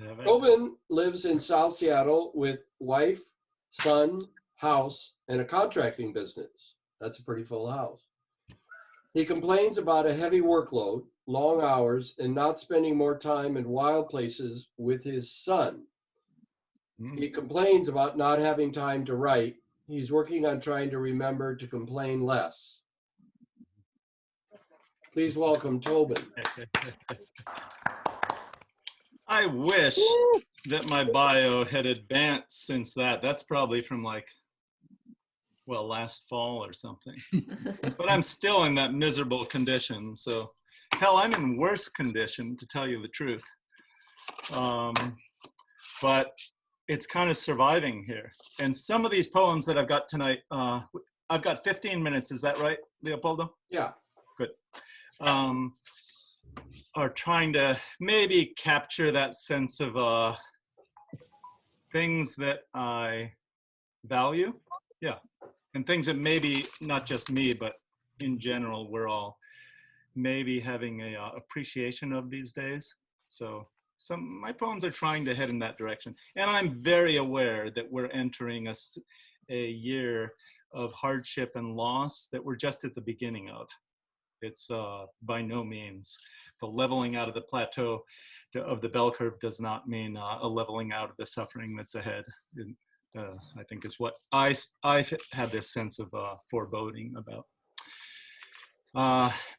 Have it. Tobin lives in South Seattle with wife, son, house, and a contracting business. That's a pretty full house. He complains about a heavy workload, long hours, and not spending more time in wild places with his son. He complains about not having time to write. He's working on trying to remember to complain less. Please welcome Tobin. I wish that my bio had advanced since that. That's probably from like, well, last fall or something. But I'm still in that miserable condition. So, hell, I'm in worse condition, to tell you the truth. But it's kind of surviving here. And some of these poems that I've got tonight, I've got 15 minutes. Is that right, Leopoldo? Yeah. Good. Are trying to maybe capture that sense of things that I value. Yeah. And things that maybe not just me, but in general, we're all maybe having a appreciation of these days. So my poems are trying to head in that direction. And I'm very aware that we're entering a year of hardship and loss that we're just at the beginning of. It's by no means the leveling out of the plateau of the bell curve does not mean a leveling out of the suffering that's ahead. I think is what I had this sense of foreboding about.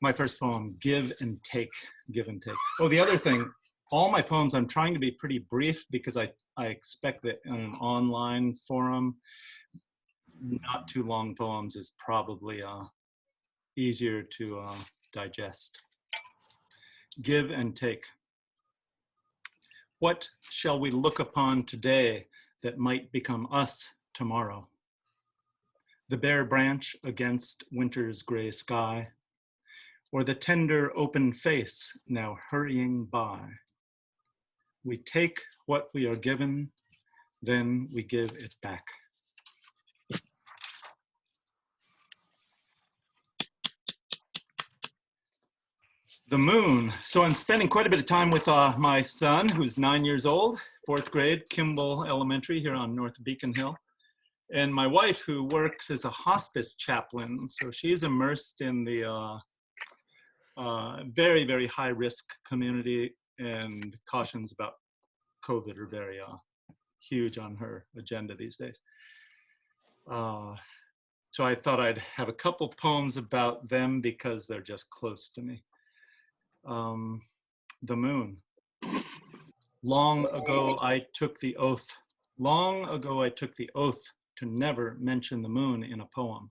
My first poem, Give and Take, Give and Take. Oh, the other thing, all my poems, I'm trying to be pretty brief because I expect that in an online forum, not too long poems is probably easier to digest. Give and take. What shall we look upon today that might become us tomorrow? The bare branch against winter's gray sky, or the tender open face now hurrying by? We take what we are given, then we give it back. The moon. So I'm spending quite a bit of time with my son, who's 9 years old, 4th grade, Kimball Elementary here on North Beacon Hill. And my wife, who works as a hospice chaplain. So she's immersed in the very, very high risk community, and cautions about COVID are very huge on her agenda these days. So I thought I'd have a couple poems about them because they're just close to me. The moon. Long ago I took the oath to never mention the moon in a poem.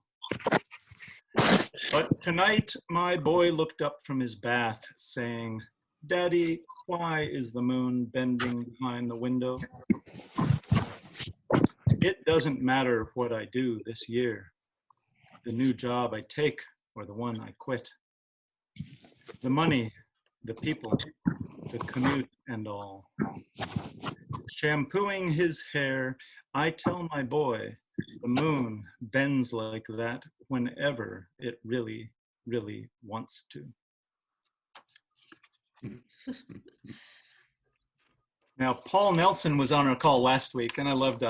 But tonight my boy looked up from his bath saying, "Daddy, why is the moon bending behind the window?" It doesn't matter what I do this year, the new job I take or the one I quit, the money, the people, the commute and all. Shampooing his hair, I tell my boy, the moon bends like that whenever it really, really wants to. Now, Paul Nelson was on our call last week, and I loved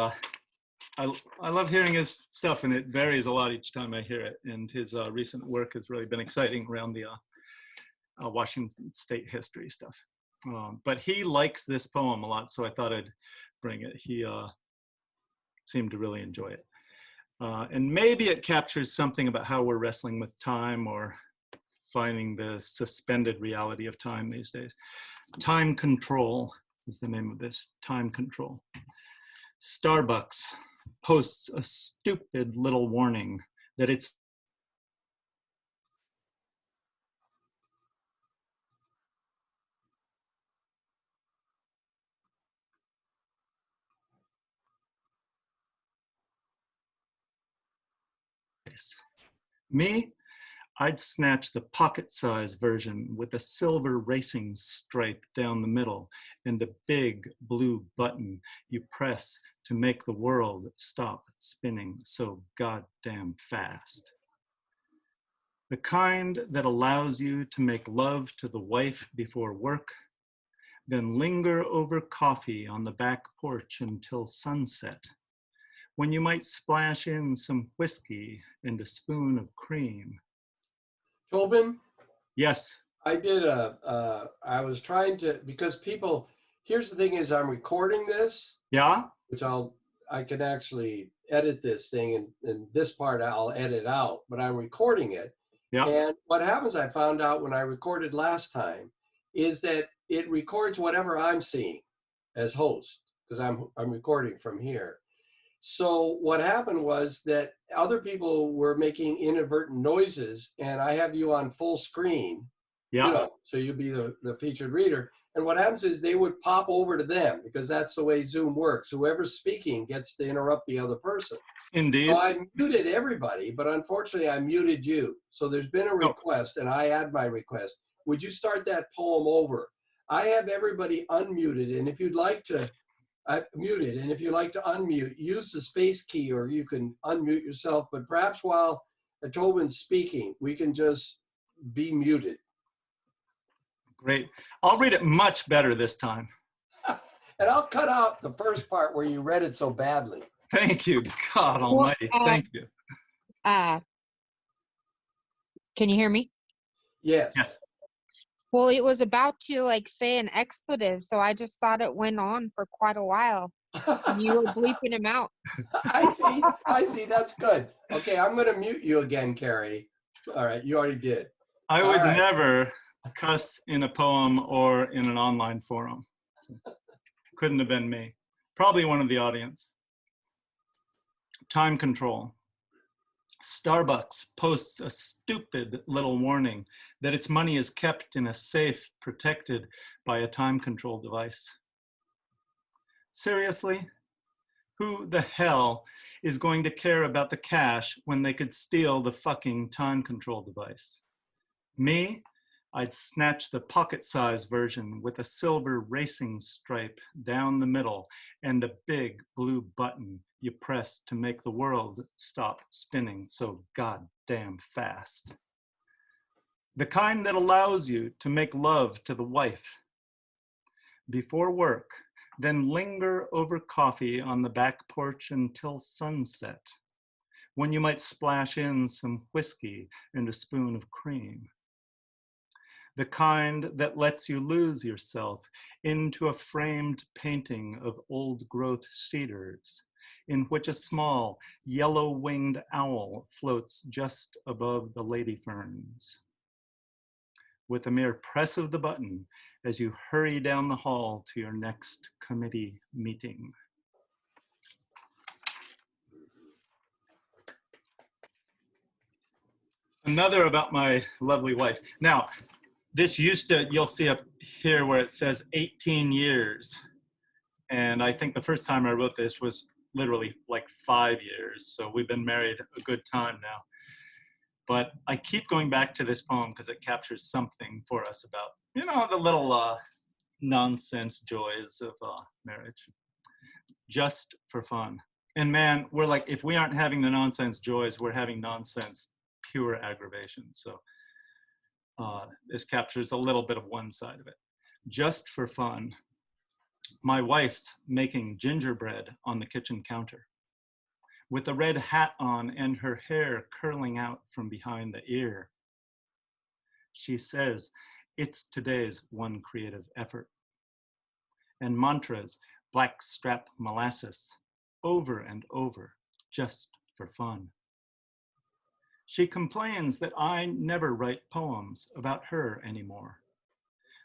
I love hearing his stuff, and it varies a lot each time I hear it. And his recent work has really been exciting around the Washington State history stuff. But he likes this poem a lot, so I thought I'd bring it. He seemed to really enjoy it. And maybe it captures something about how we're wrestling with time or finding the suspended reality of time these days. Time Control is the name of this, Time Control. Starbucks posts a stupid little warning that it's me, I'd snatch the pocket-sized version with a silver racing stripe down the middle and a big blue button you press to make the world stop spinning so goddamn fast. The kind that allows you to make love to the wife before work, then linger over coffee on the back porch until sunset, when you might splash in some whiskey and a spoon of cream. Tobin, Yes. I did I was trying to, because people, here's the thing is I'm recording this, Yeah? which I can actually edit this thing and this part I'll edit out, but I'm recording it. Yeah. And what happens, I found out when I recorded last time, is that it records whatever I'm seeing as host, because I'm recording from here. So what happened was that other people were making inadvertent noises, and I have you on full screen, Yeah. so you'd be the featured reader. And what happens is they would pop over to them, because that's the way Zoom works. Whoever's speaking gets to interrupt the other person. Indeed. So I muted everybody, but unfortunately I muted you. So there's been a request, and I add my request. Would you start that poem over? I have everybody unmuted, and if you'd like to, muted, and if you'd like to unmute, use the space key, or you can unmute yourself, but perhaps while Tobin's speaking, we can just be muted. Great. I'll read it much better this time. And I'll cut out the first part where you read it so badly. Thank you, God Almighty. Thank you. Can you hear me? Yes. Yes. Well, it was about to like say an expletive, so I just thought it went on for quite a while. And you were bleeping him out. I see. That's good. Okay, I'm going to mute you again, Carrie. All right, you already did. I would never cuss in a poem or in an online forum. Couldn't have been me. Probably one of the audience. Time control. Starbucks posts a stupid little warning that its money is kept in a safe protected by a time control device. Seriously? Who the hell is going to care about the cash when they could steal the fucking time control device? Me? I'd snatch the pocket-sized version with a silver racing stripe down the middle and a big blue button you press to make the world stop spinning so goddamn fast. The kind that allows you to make love to the wife before work, then linger over coffee on the back porch until sunset, when you might splash in some whiskey and a spoon of cream. The kind that lets you lose yourself into a framed painting of old growth cedars, in which a small yellow-winged owl floats just above the lady ferns. With a mere press of the button as you hurry down the hall to your next committee meeting. Another about my lovely wife. Now, this used to, you'll see up here where it says 18 years. And I think the first time I wrote this was literally like 5 years. So we've been married a good time now. But I keep going back to this poem because it captures something for us about, you know, the little nonsense joys of marriage. Just for fun. And man, we're like, if we aren't having the nonsense joys, we're having nonsense pure aggravation. So this captures a little bit of one side of it. Just for fun. My wife's making gingerbread on the kitchen counter with a red hat on and her hair curling out from behind the ear. She says, it's today's one creative effort. And mantras, blackstrap molasses, over and over, just for fun. She complains that I never write poems about her anymore,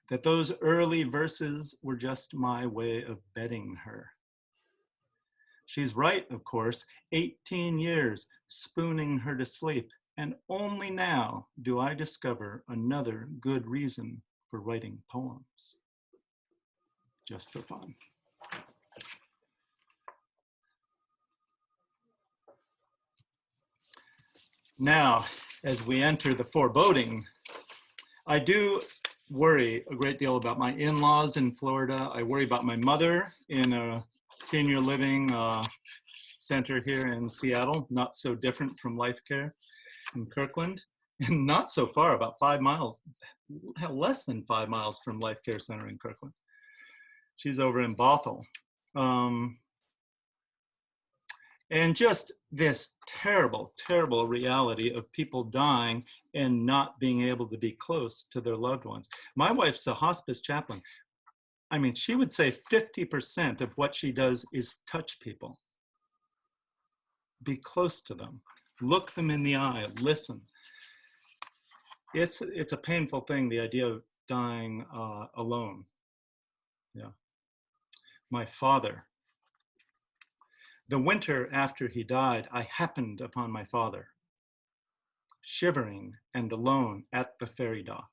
that those early verses were just my way of bedding her. She's right, of course, 18 years spooning her to sleep, and only now do I discover another good reason for writing poems. Just for fun. Now, as we enter the foreboding, I do worry a great deal about my in-laws in Florida. I worry about my mother in a senior living center here in Seattle, not so different from Life Care in Kirkland, and not so far, about 5 miles, less than 5 miles from Life Care Center in Kirkland. She's over in Bothell. And just this terrible, terrible reality of people dying and not being able to be close to their loved ones. My wife's a hospice chaplain. I mean, she would say 50% of what she does is touch people. Be close to them. Look them in the eye. Listen. It's a painful thing, the idea of dying alone. Yeah. My father. The winter after he died, I happened upon my father, shivering and alone at the ferry dock.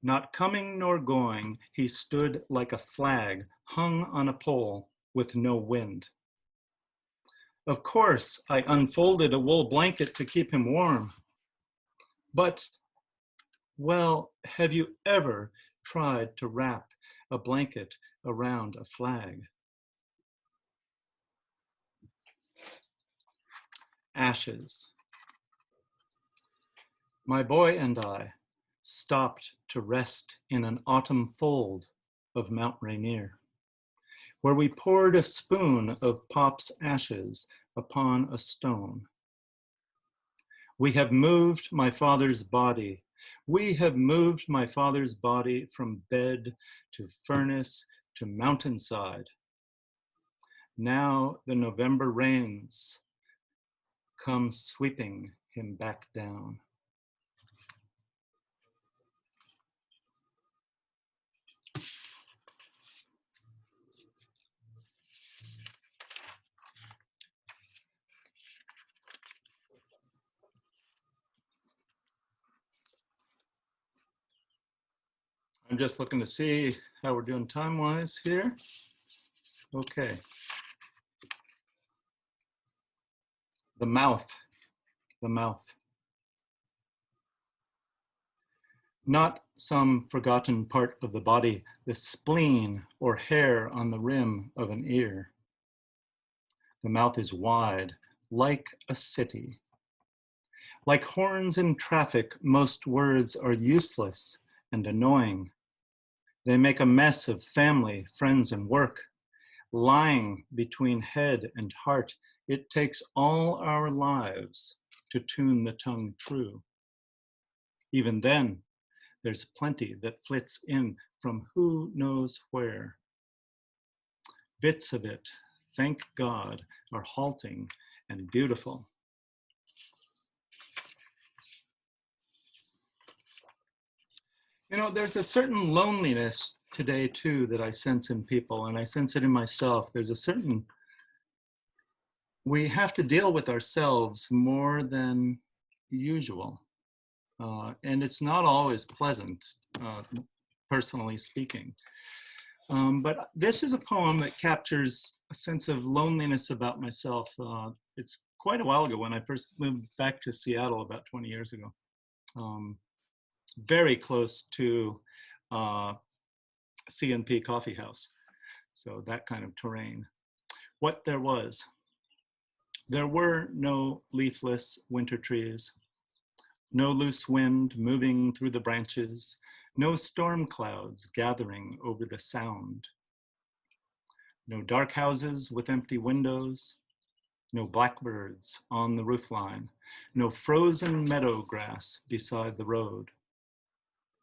Not coming nor going, he stood like a flag hung on a pole with no wind. Of course, I unfolded a wool blanket to keep him warm. But, well, have you ever tried to wrap a blanket around a flag? Ashes. My boy and I stopped to rest in an autumn fold of Mount Rainier, where we poured a spoon of Pop's ashes upon a stone. We have moved my father's body. We have moved my father's body from bed to furnace to mountainside. Now the November rains come sweeping him back down. I'm just looking to see how we're doing time-wise here. Okay. The mouth. Not some forgotten part of the body, the spleen or hair on the rim of an ear. The mouth is wide, like a city. Like horns in traffic, most words are useless and annoying. They make a mess of family, friends, and work. Lying between head and heart, it takes all our lives to tune the tongue true. Even then, there's plenty that flits in from who knows where. Bits of it, thank God, are halting and beautiful. You know, there's a certain loneliness today too that I sense in people, and I sense it in myself. There's a certain, we have to deal with ourselves more than usual. And it's not always pleasant, personally speaking. But this is a poem that captures a sense of loneliness about myself. It's quite a while ago when I first moved back to Seattle about 20 years ago. Very close to C&P Coffee House. So that kind of terrain. What there was. There were no leafless winter trees, no loose wind moving through the branches, no storm clouds gathering over the sound. No dark houses with empty windows, no blackbirds on the roofline, no frozen meadow grass beside the road.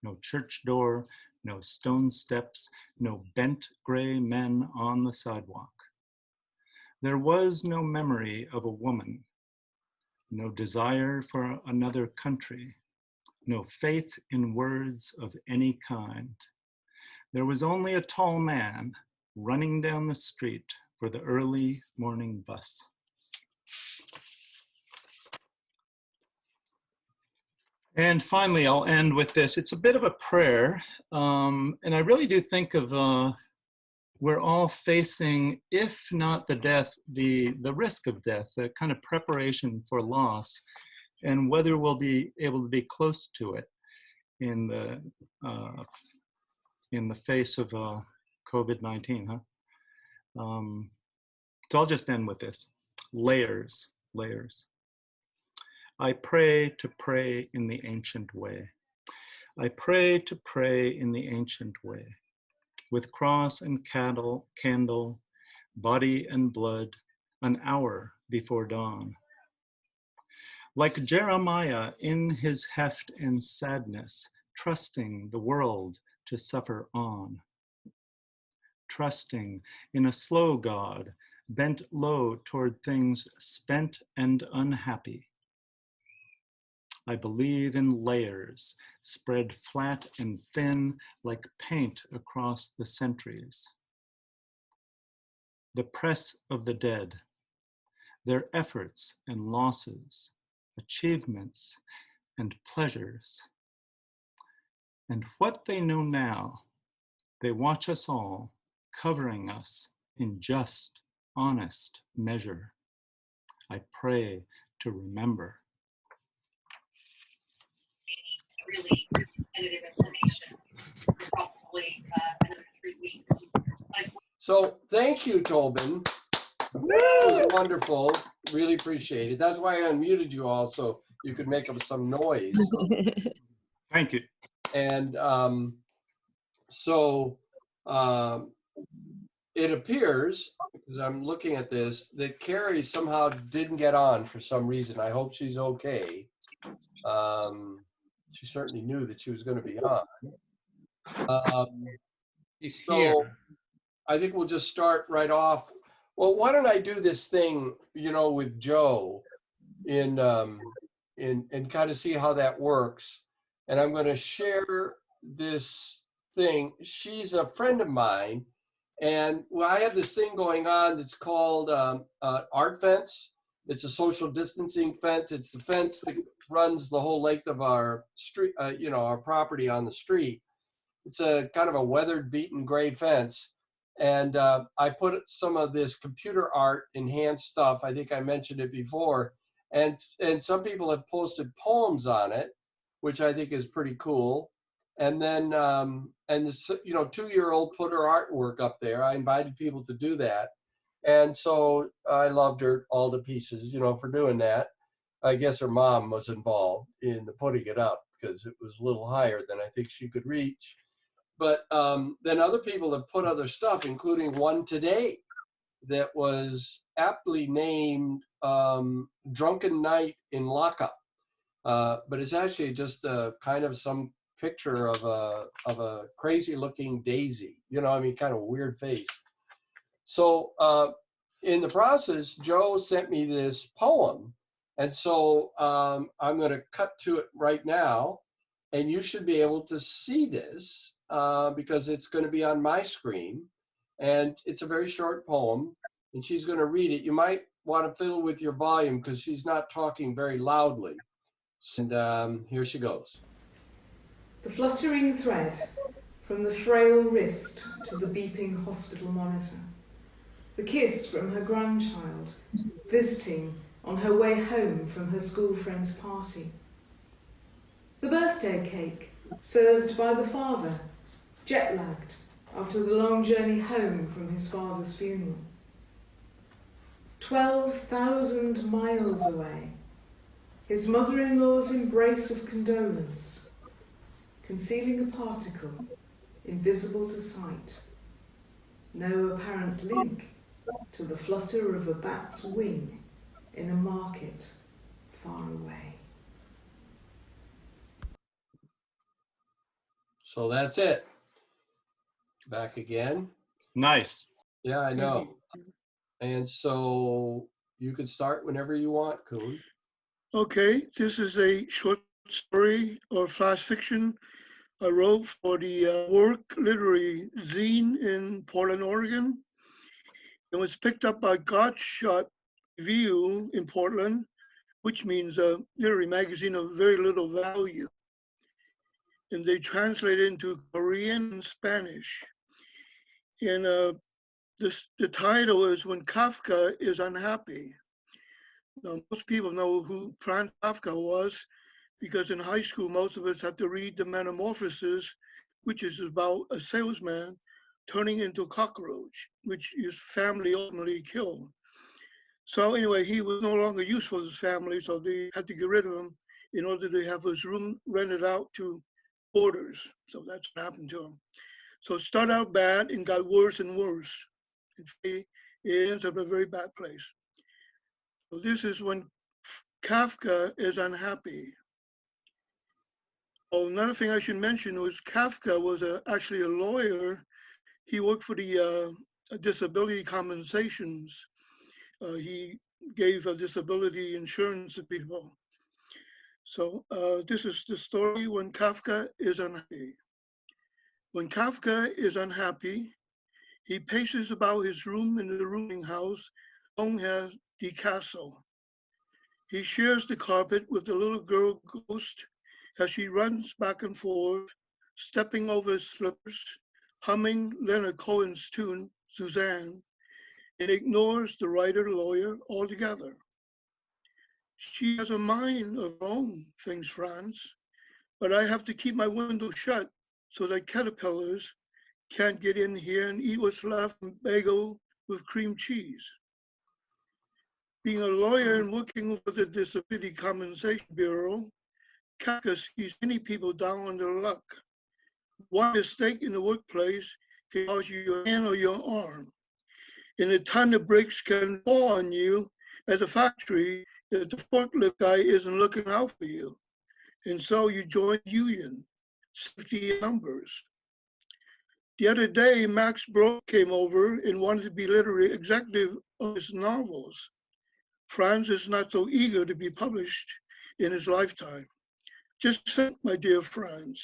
No church door, no stone steps, no bent gray men on the sidewalk. There was no memory of a woman, no desire for another country, no faith in words of any kind. There was only a tall man running down the street for the early morning bus. And finally, I'll end with this. It's a bit of a prayer, and I really do think of we're all facing, if not the death, the risk of death, the kind of preparation for loss, and whether we'll be able to be close to it in the face of COVID-19, huh? So I'll just end with this. Layers. I pray to pray in the ancient way. I pray to pray in the ancient way, with cross and candle, body and blood, an hour before dawn. Like Jeremiah in his heft and sadness, trusting the world to suffer on. Trusting in a slow God, bent low toward things spent and unhappy. I believe in layers, spread flat and thin like paint across the centuries. The press of the dead, their efforts and losses, achievements and pleasures. And what they know now, they watch us all, covering us in just, honest measure. I pray to remember. Really definitive explanation for probably another 3 weeks. So thank you, Tobin. That was wonderful. Really appreciate it. That's why I unmuted you all so you could make up some noise. Thank you. And it appears, because I'm looking at this, that Carrie somehow didn't get on for some reason. I hope she's okay. She certainly knew that she was going to be on. He's So here. I think we'll just start right off. Well, why don't I do this thing, with Joe in kind of see how that works. And I'm going to share this thing. She's a friend of mine. And I have this thing going on that's called Art Fence. It's a social distancing fence. It's the fence that runs the whole length of our street, our property on the street. It's a kind of a weathered, beaten gray fence. And I put some of this computer art enhanced stuff. I think I mentioned it before. And some people have posted poems on it, which I think is pretty cool. And then, this, 2-year-old put her artwork up there. I invited people to do that. And so I loved her all to pieces, for doing that. I guess her mom was involved in the putting it up because it was a little higher than I think she could reach. But then other people have put other stuff, including one today that was aptly named Drunken Night in Lockup. But it's actually just a kind of some picture of a crazy looking daisy, kind of weird face. So in the process, Joe sent me this poem. And so I'm going to cut to it right now. And you should be able to see this because it's going to be on my screen. And it's a very short poem. And she's going to read it. You might want to fiddle with your volume because she's not talking very loudly. And here she goes. The fluttering thread from the frail wrist to the beeping hospital monitor. The kiss from her grandchild, visiting on her way home from her school friend's party. The birthday cake served by the father, jet-lagged after the long journey home from his father's funeral. 12,000 miles away, his mother-in-law's embrace of condolence, concealing a particle invisible to sight. No apparent link to the flutter of a bat's wing in a market far away. So that's it. Back again. Nice. Yeah, I know. And so you can start whenever you want, Kuhn. Okay, this is a short story or flash fiction I wrote for the Work Literary Zine in Portland, Oregon. It was picked up by Godshot Review in Portland, which means a literary magazine of very little value. And they translate it into Korean and Spanish. And the title is When Kafka is Unhappy. Now, most people know who Franz Kafka was because in high school, most of us had to read The Metamorphosis, which is about a salesman turning into a cockroach, which his family ultimately killed. So anyway, he was no longer useful to his family, so they had to get rid of him in order to have his room rented out to boarders. So that's what happened to him. So it started out bad and got worse and worse. It ends up in a very bad place. So this is when Kafka is unhappy. Oh, another thing I should mention was Kafka was actually a lawyer. He worked for the disability compensations. He gave disability insurance to people. So this is the story when Kafka is unhappy. When Kafka is unhappy, he paces about his room in the rooming house known as the castle. He shares the carpet with the little girl ghost as she runs back and forth, stepping over his slippers, humming Leonard Cohen's tune, Suzanne, and ignores the writer-lawyer altogether. She has a mind of her own, thinks Franz, but I have to keep my window shut so that caterpillars can't get in here and eat what's left from bagel with cream cheese. Being a lawyer and working for the Disability Compensation Bureau, Kafka sees many people down on their luck. One mistake in the workplace can cost you your hand or your arm. And a ton of bricks can fall on you at the factory if the forklift guy isn't looking out for you. And so you join union, safety in numbers. The other day, Max Brod came over and wanted to be literary executive of his novels. Franz is not so eager to be published in his lifetime. Just think, my dear Franz,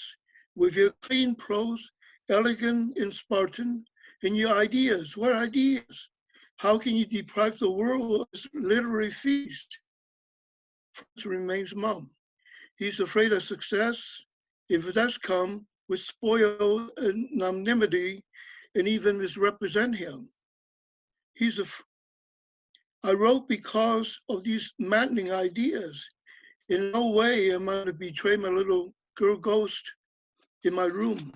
with your clean prose, elegant and Spartan, and your ideas. What ideas? How can you deprive the world of this literary feast? Franz remains mum. He's afraid of success, if it does come, will spoil anonymity and even misrepresent him. I wrote because of these maddening ideas. In no way am I going to betray my little girl ghost in my room.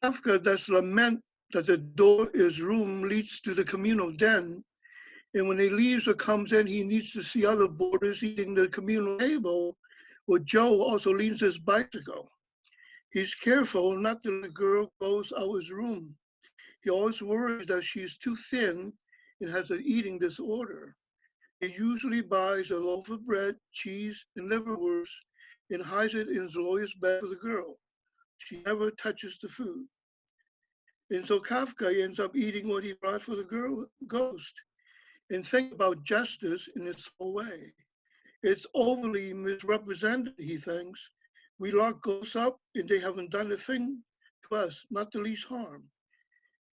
Kafka does lament that the door of his room leads to the communal den, and when he leaves or comes in, he needs to see other boarders eating the communal table, where Joe also leans his bicycle. He's careful not to let the girl goes out his room. He always worries that she's too thin and has an eating disorder. He usually buys a loaf of bread, cheese, and liverwurst and hides it in his lawyer's bag for the girl. She never touches the food. And so Kafka ends up eating what he brought for the girl ghost. And think about justice in its whole way. It's overly misrepresented, he thinks. We lock ghosts up and they haven't done a thing to us, not the least harm.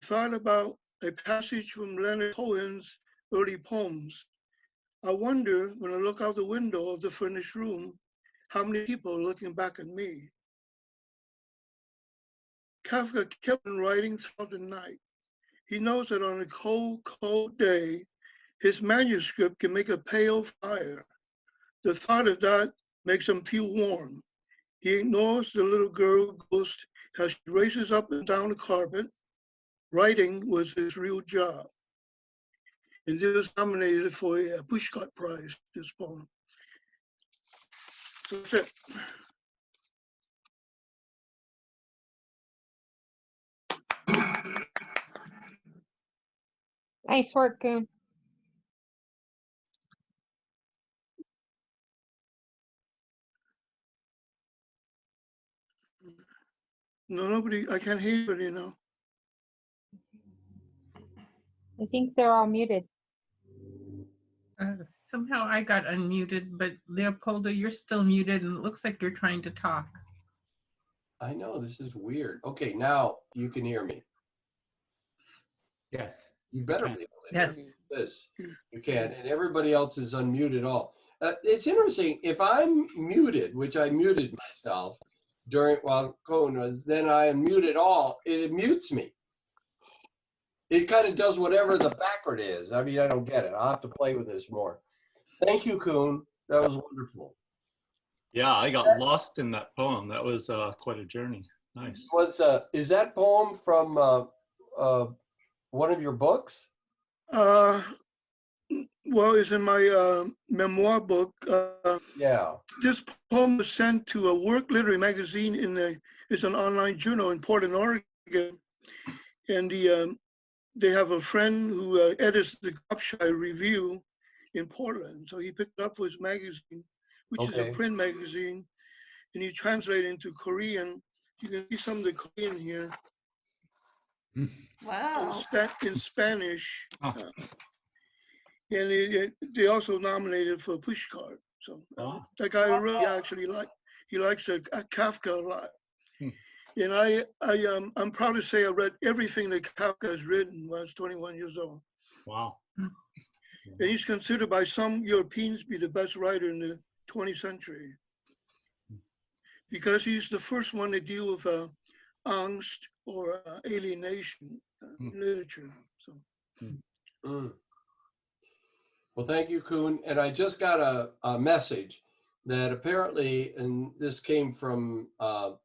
He thought about a passage from Leonard Cohen's early poems. I wonder, when I look out the window of the furnished room, how many people are looking back at me. Kafka kept on writing throughout the night. He knows that on a cold, cold day, his manuscript can make a pale fire. The thought of that makes him feel warm. He ignores the little girl ghost as she races up and down the carpet. Writing was his real job. And this was nominated for a Pushcart Prize, this poem. So that's it. Nice work, Coon. No, nobody, I can't hear anybody now. I think they're all muted. Somehow I got unmuted, but Leopoldo, you're still muted and it looks like you're trying to talk. I know, this is weird. Okay, now you can hear me. Yes. You better can. be able to Yes. hear me. This. You can, and everybody else is unmuted all. It's interesting, if I'm muted, which I muted myself while Cohen was, then I unmuted all, it mutes me. It kind of does whatever the backward is. I mean, I don't get it. I'll have to play with this more. Thank you, Coon. That was wonderful. Yeah, I got lost in that poem. That was quite a journey. Nice. Is that poem from one of your books? Well, it's in my memoir book. Yeah. This poem was sent to a work literary magazine it's an online journal in Portland, Oregon. And they have a friend who edits the Gopshai Review in Portland. So he picked it up for his magazine, which is a Okay. print magazine, and he translated into Korean. You can see some of the Korean here. Wow. In Spanish. Oh. And they also nominated for Pushcart. So Wow. that guy really actually he likes Kafka a lot. Hmm. And I'm proud to say I read everything that Kafka has written when I was 21 years old. Wow. And he's considered by some Europeans to be the best writer in the 20th century, because he's the first one to deal with angst or alienation in literature. So. Mm. Well, thank you, Kuhn. And I just got a message that apparently, and this came from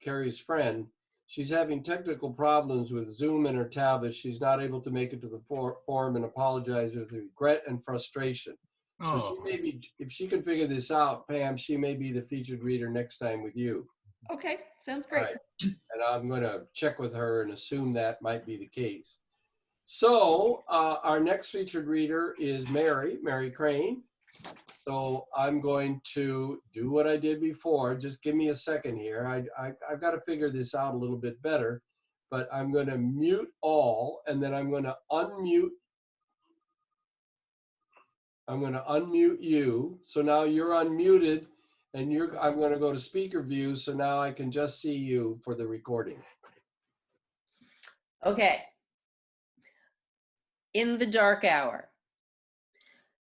Carrie's friend, she's having technical problems with Zoom and her tablet. She's not able to make it to the forum and apologize with regret and frustration. So Oh. she may be, if she can figure this out, Pam, she may be the featured reader next time with you. Okay, sounds All great. right. And I'm going to check with her and assume that might be the case. So our next featured reader is Mary Crane. So I'm going to do what I did before. Just give me a second here. I've got to figure this out a little bit better, but I'm going to mute all, and then I'm going to unmute. I'm going to unmute you. So now you're unmuted, and I'm going to go to speaker view. So now I can just see you for the recording. Okay. In the dark hour.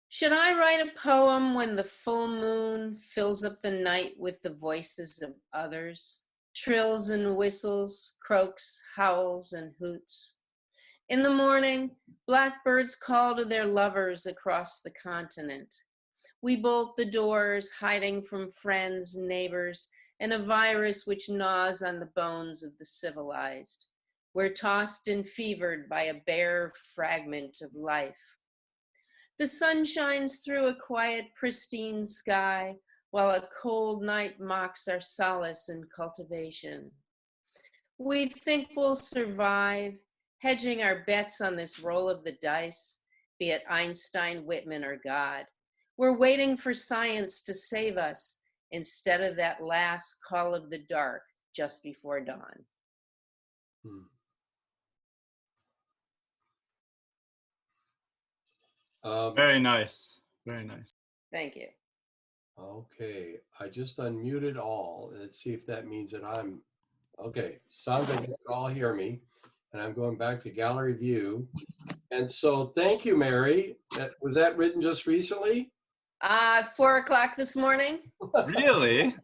Should I write a poem when the full moon fills up the night with the voices of others? Trills and whistles, croaks, howls, and hoots. In the morning, blackbirds call to their lovers across the continent. We bolt the doors, hiding from friends, neighbors, and a virus which gnaws on the bones of the civilized. We're tossed and fevered by a bare fragment of life. The sun shines through a quiet, pristine sky, while a cold night mocks our solace and cultivation. We think we'll survive, hedging our bets on this roll of the dice, be it Einstein, Whitman, or God. We're waiting for science to save us instead of that last call of the dark just before dawn. Very nice. Very nice. Thank you. Okay, I just unmuted all. Let's see if that means that I'm, okay, sounds like you can all hear me. And I'm going back to gallery view. And so thank you, Mary. Was that written just recently? 4 o'clock this morning. Really?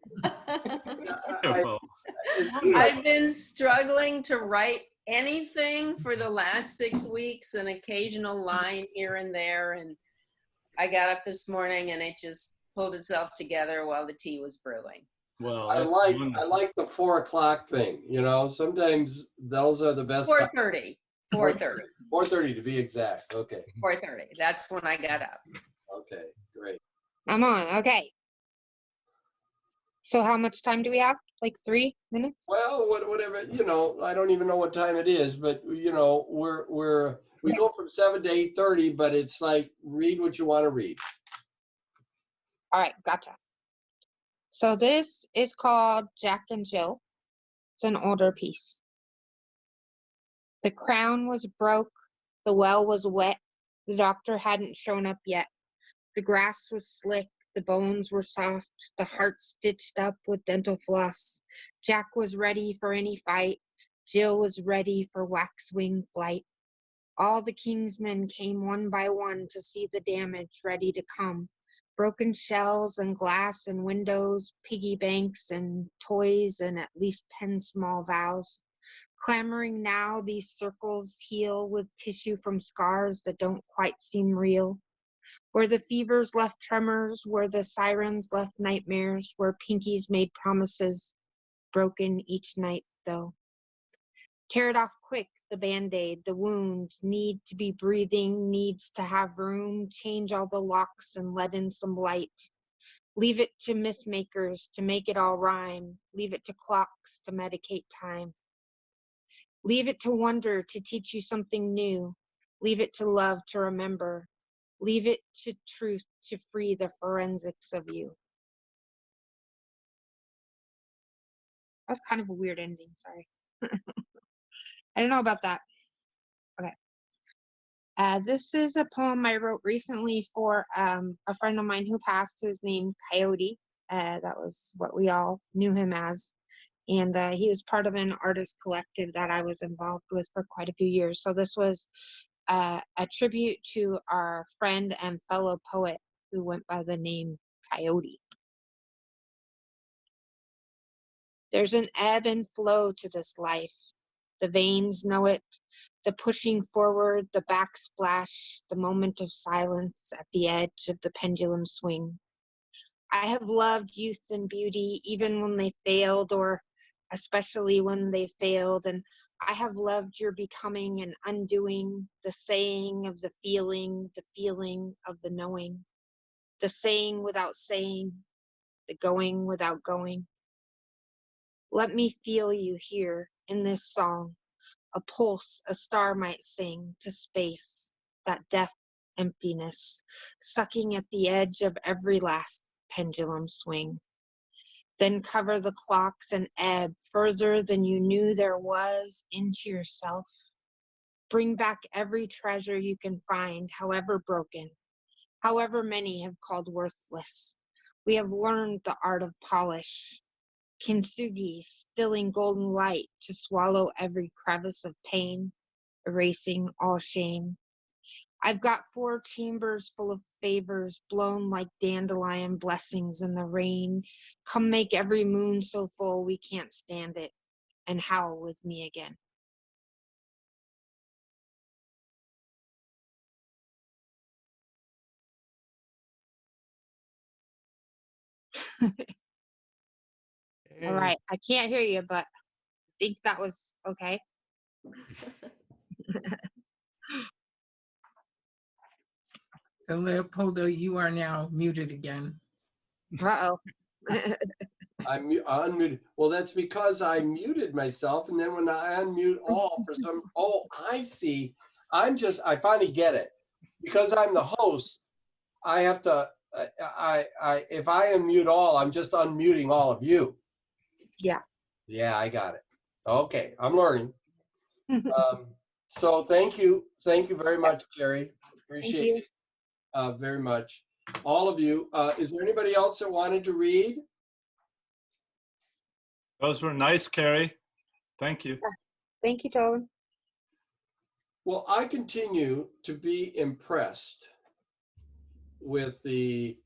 I've been struggling to write anything for the last 6 weeks, an occasional line here and there. And I got up this morning and it just pulled itself together while the tea was brewing. Well, I like the 4 o'clock thing. You know, sometimes those are the best. 4:30. 4:30. 4:30 to be exact. Okay. 4:30. That's when I got up. Okay, great. I'm on. Okay. So how much time do we have? Like 3 minutes? Well, whatever, you know, I don't even know what time it is, but you know, we go from 7 to 8:30, but it's like, read what you want to read. All right, gotcha. So this is called Jack and Jill. It's an older piece. The crown was broke, the well was wet, the doctor hadn't shown up yet. The grass was slick, the bones were soft, the heart stitched up with dental floss. Jack was ready for any fight, Jill was ready for waxwing flight. All the Kingsmen came one by one to see the damage ready to come. Broken shells and glass and windows, piggy banks and toys and at least 10 small vows. Clamoring now, these circles heal with tissue from scars that don't quite seem real. Where the fevers left tremors, where the sirens left nightmares, where pinkies made promises, broken each night though. Tear it off quick, the Band-Aid, the wound, need to be breathing, needs to have room, change all the locks and let in some light. Leave it to myth makers to make it all rhyme. Leave it to clocks to medicate time. Leave it to wonder to teach you something new. Leave it to love to remember. Leave it to truth to free the forensics of you. That's kind of a weird ending, sorry. I don't know about that. Okay. This is a poem I wrote recently for a friend of mine who passed, who's named Coyote. That was what we all knew him as. And he was part of an artist collective that I was involved with for quite a few years. So this was a tribute to our friend and fellow poet who went by the name Coyote. There's an ebb and flow to this life. The veins know it, the pushing forward, the backsplash, the moment of silence at the edge of the pendulum swing. I have loved youth and beauty even when they failed, or especially when they failed, and I have loved your becoming and undoing, the saying of the feeling of the knowing, the saying without saying, the going without going. Let me feel you here in this song, a pulse a star might sing to space, that deaf emptiness, sucking at the edge of every last pendulum swing. Then cover the clocks and ebb further than you knew there was into yourself. Bring back every treasure you can find, however broken, however many have called worthless. We have learned the art of polish. Kintsugi spilling golden light to swallow every crevice of pain, erasing all shame. I've got 4 chambers full of favors blown like dandelion blessings in the rain. Come make every moon so full we can't stand it, and howl with me again. All right, I can't hear you, but I think that was okay. So Leopoldo, you are now muted again. Uh-oh. I'm unmuted. Well, that's because I muted myself, and then when I unmute all for some, oh, I see. I finally get it. Because I'm the host, I have to, if I unmute all, I'm just unmuting all of you. Yeah. Yeah, I got it. Okay, I'm learning. So thank you very much, Carrie. Appreciate it very much. All of you. Is there anybody else that wanted to read? Those were nice, Carrie. Thank you. Thank you, Tobin. Well, I continue to be impressed with the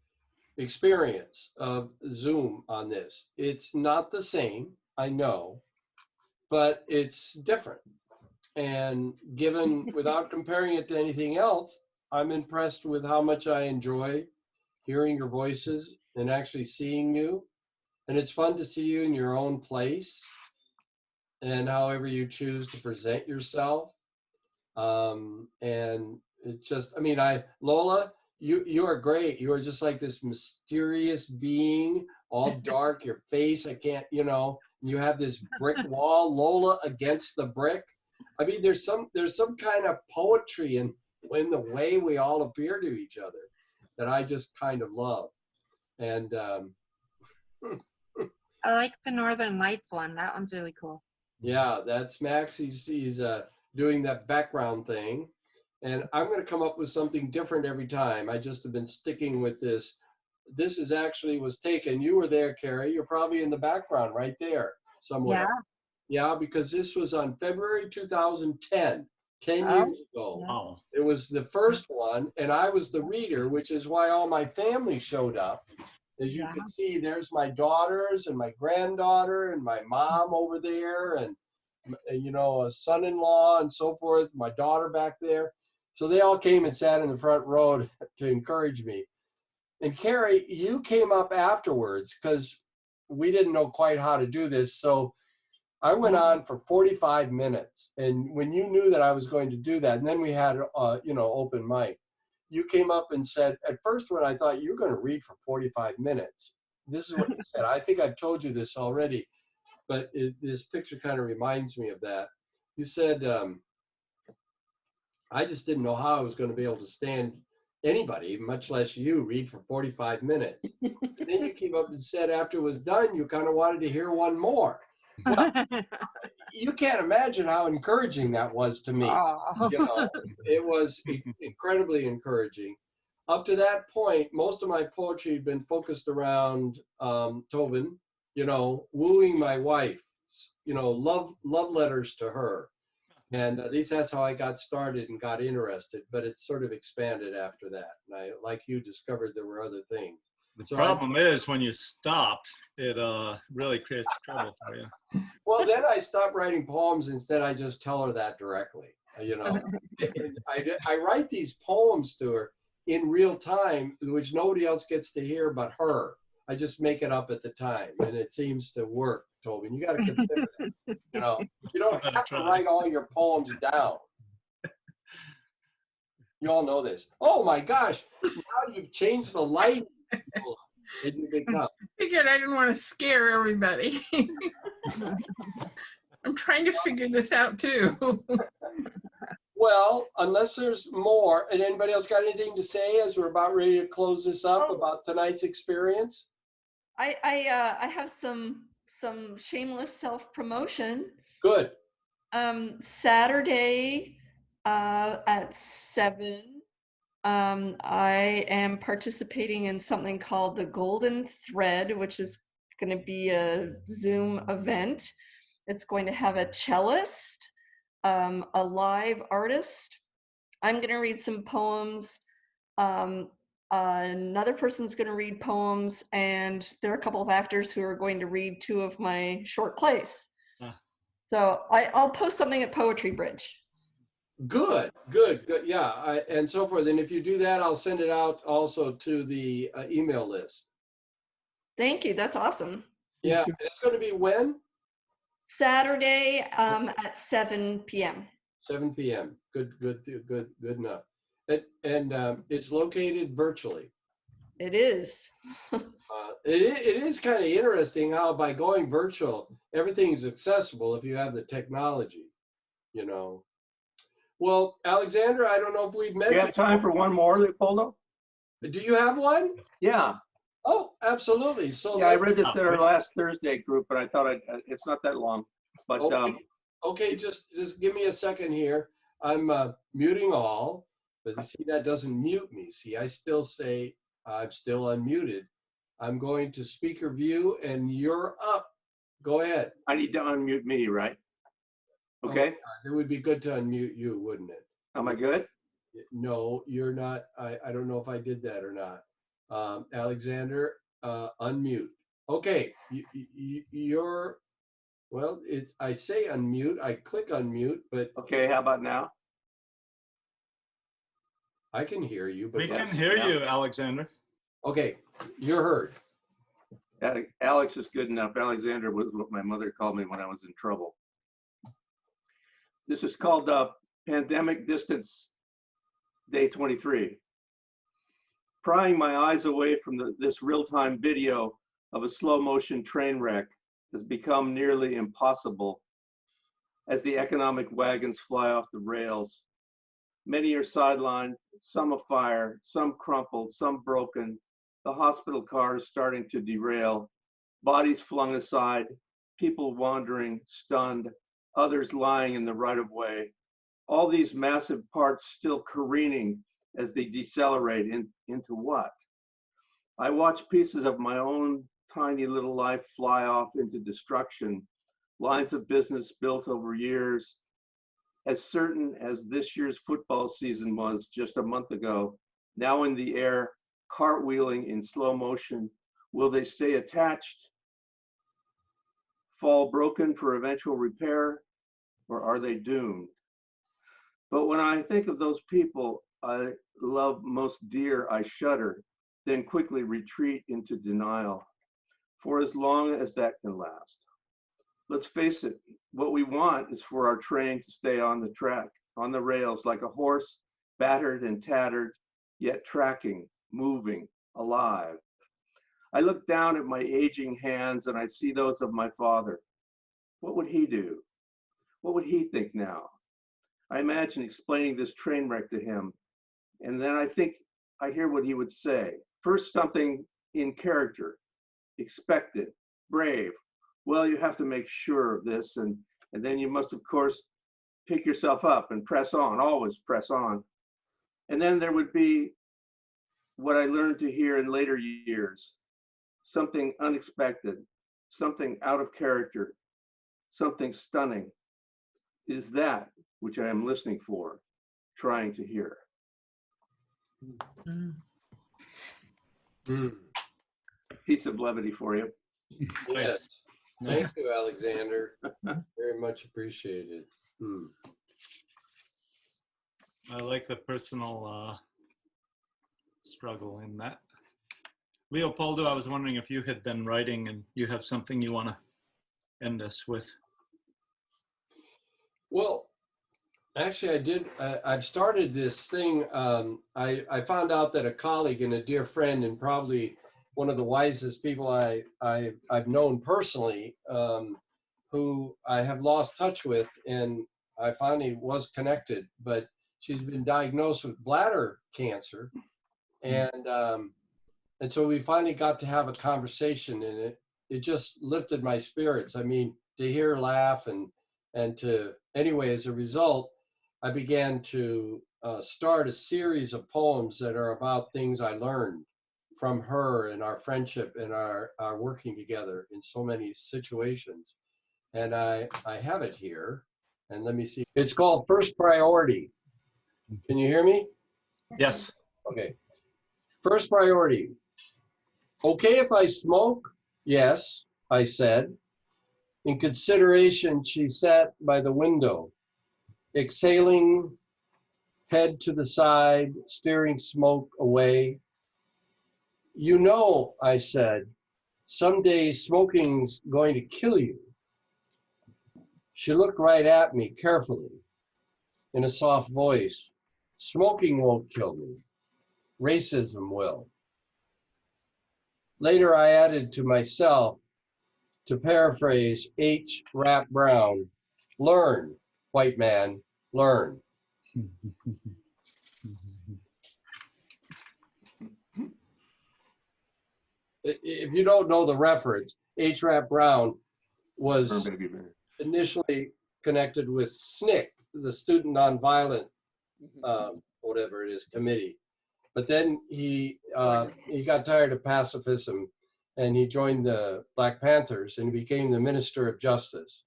experience of Zoom on this. It's not the same, I know, but it's different. And given, without comparing it to anything else, I'm impressed with how much I enjoy hearing your voices and actually seeing you. And it's fun to see you in your own place and however you choose to present yourself. And it's just, I mean, Lola, you are great. You are just like this mysterious being, all dark, your face, I can't, you have this brick wall, Lola against the brick. I mean, there's some kind of poetry in the way we all appear to each other that I just kind of love. And I like the Northern Lights one. That one's really cool. yeah, that's Max. He's doing that background thing. And I'm going to come up with something different every time. I just have been sticking with this. This is actually was taken. You were there, Carrie. You're probably in the background right there somewhere. Yeah, because this was on February 2010, 10 years ago. Wow. It was the first one, and I was the reader, which is why all my family showed up. As you can see, there's my daughters and my granddaughter and my mom over there and, a son-in-law and so forth, my daughter back there. So they all came and sat in the front row to encourage me. And Carrie, you came up afterwards because we didn't know quite how to do this. So I went on for 45 minutes. And when you knew that I was going to do that, and then we had, open mic, you came up and said, at first when I thought you were going to read for 45 minutes, this is what you said. I think I've told you this already, but this picture kind of reminds me of that. You said, I just didn't know how I was going to be able to stand anybody, much less you, read for 45 minutes. And then you came up and said after it was done, you kind of wanted to hear one more. Well, you can't imagine how encouraging that was to me. Oh. You know, it was incredibly encouraging. Up to that point, most of my poetry had been focused around Tobin, wooing my wife, love letters to her. And at least that's how I got started and got interested, but it sort of expanded after that. And I, like you, discovered there were other things. The problem is when you stop, it really creates trouble for you. Well, then I stopped writing poems. Instead, I just tell her that directly. I write these poems to her in real time, which nobody else gets to hear but her. I just make it up at the time, and it seems to work, Tobin. You got to consider that. You don't have to write all your poems down. You all know this. Oh my gosh! Now you've changed the lighting. I figured I didn't want to scare everybody. I'm trying to figure this out too. Well, unless there's more, and anybody else got anything to say as we're about ready to close this up about tonight's experience? I have some shameless self-promotion. Good. Saturday at 7, I am participating in something called the Golden Thread, which is going to be a Zoom event. It's going to have a cellist, a live artist. I'm going to read some poems. Another person's going to read poems, and there are a couple of actors who are going to read 2 of my short plays. So I'll post something at PoetryBridge. Good. Yeah, and so forth. And if you do that, I'll send it out also to the email list. Thank you. That's awesome. Yeah, and it's going to be when? Saturday at 7 p.m. 7 p.m. Good enough. And it's located virtually. It is. It is kind of interesting how by going virtual, everything is accessible if you have the technology, Well, Alexander, I don't know if we've met. Do you have time for one more, Leopoldo? Do you have one? Yeah. Oh, absolutely. So yeah, I read this at our last Thursday group, but I thought it's not that long. But okay, just give me a second here. I'm muting all, but you see that doesn't mute me. See, I still say I'm still unmuted. I'm going to speaker view, and you're up. Go ahead. I need to unmute me, right? Okay. It would be good to unmute you, wouldn't it? Am I good? No, you're not. I don't know if I did that or not. Alexander, unmute. Okay, you're, well, I say unmute, I click unmute, but. Okay, how about now? I can hear you, but. We can hear you, Alexander. Okay, you're heard. Alex is good enough. Alexander was what my mother called me when I was in trouble. This is called Pandemic Distance, Day 23. Prying my eyes away from this real-time video of a slow-motion train wreck has become nearly impossible as the economic wagons fly off the rails. Many are sidelined, some afire, some crumpled, some broken, the hospital cars starting to derail, bodies flung aside, people wandering, stunned, others lying in the right-of-way. All these massive parts still careening as they decelerate into what? I watch pieces of my own tiny little life fly off into destruction, lines of business built over years, as certain as this year's football season was just a month ago, now in the air, cartwheeling in slow motion. Will they stay attached, fall broken for eventual repair, or are they doomed? But when I think of those people I love most dear, I shudder, then quickly retreat into denial for as long as that can last. let's face it, what we want is for our train to stay on the track, on the rails, like a horse, battered and tattered, yet tracking, moving, alive. I look down at my aging hands and I see those of my father. What would he do? What would he think now? I imagine explaining this train wreck to him, and then I think I hear what he would say. First, something in character, expected, brave. Well, you have to make sure of this, and then you must, of course, pick yourself up and press on, always press on. And then there would be what I learned to hear in later years, something unexpected, something out of character, something stunning. It is that which I am listening for, trying to hear. Piece of levity for you. Yes. Thank you, Alexander. Very much appreciated. I like the personal struggle in that. Leopoldo, I was wondering if you had been writing and you have something you want to end us with. Well, actually, I did. I've started this thing. I found out that a colleague and a dear friend, and probably one of the wisest people I've known personally, who I have lost touch with, and I finally was connected, but she's been diagnosed with bladder cancer, and so we finally got to have a conversation, and it just lifted my spirits. I mean, to hear her laugh and to, anyway, as a result, I began to start a series of poems that are about things I learned from her and our friendship and our working together in so many situations. And I have it here, and let me see. It's called First Priority. Can you hear me? Yes. Okay. First priority. Okay if I smoke? Yes, I said. In consideration, she sat by the window, exhaling, head to the side, steering smoke away. You know, I said, someday smoking's going to kill you. She looked right at me carefully in a soft voice. Smoking won't kill me. Racism will. Later, I added to myself, to paraphrase H. Rap Brown, learn, white man, learn. If you don't know the reference, H. Rap Brown was initially connected with SNCC, the Student Nonviolent, whatever it is, committee. But then he got tired of pacifism, and he joined the Black Panthers and he became the Minister of Justice.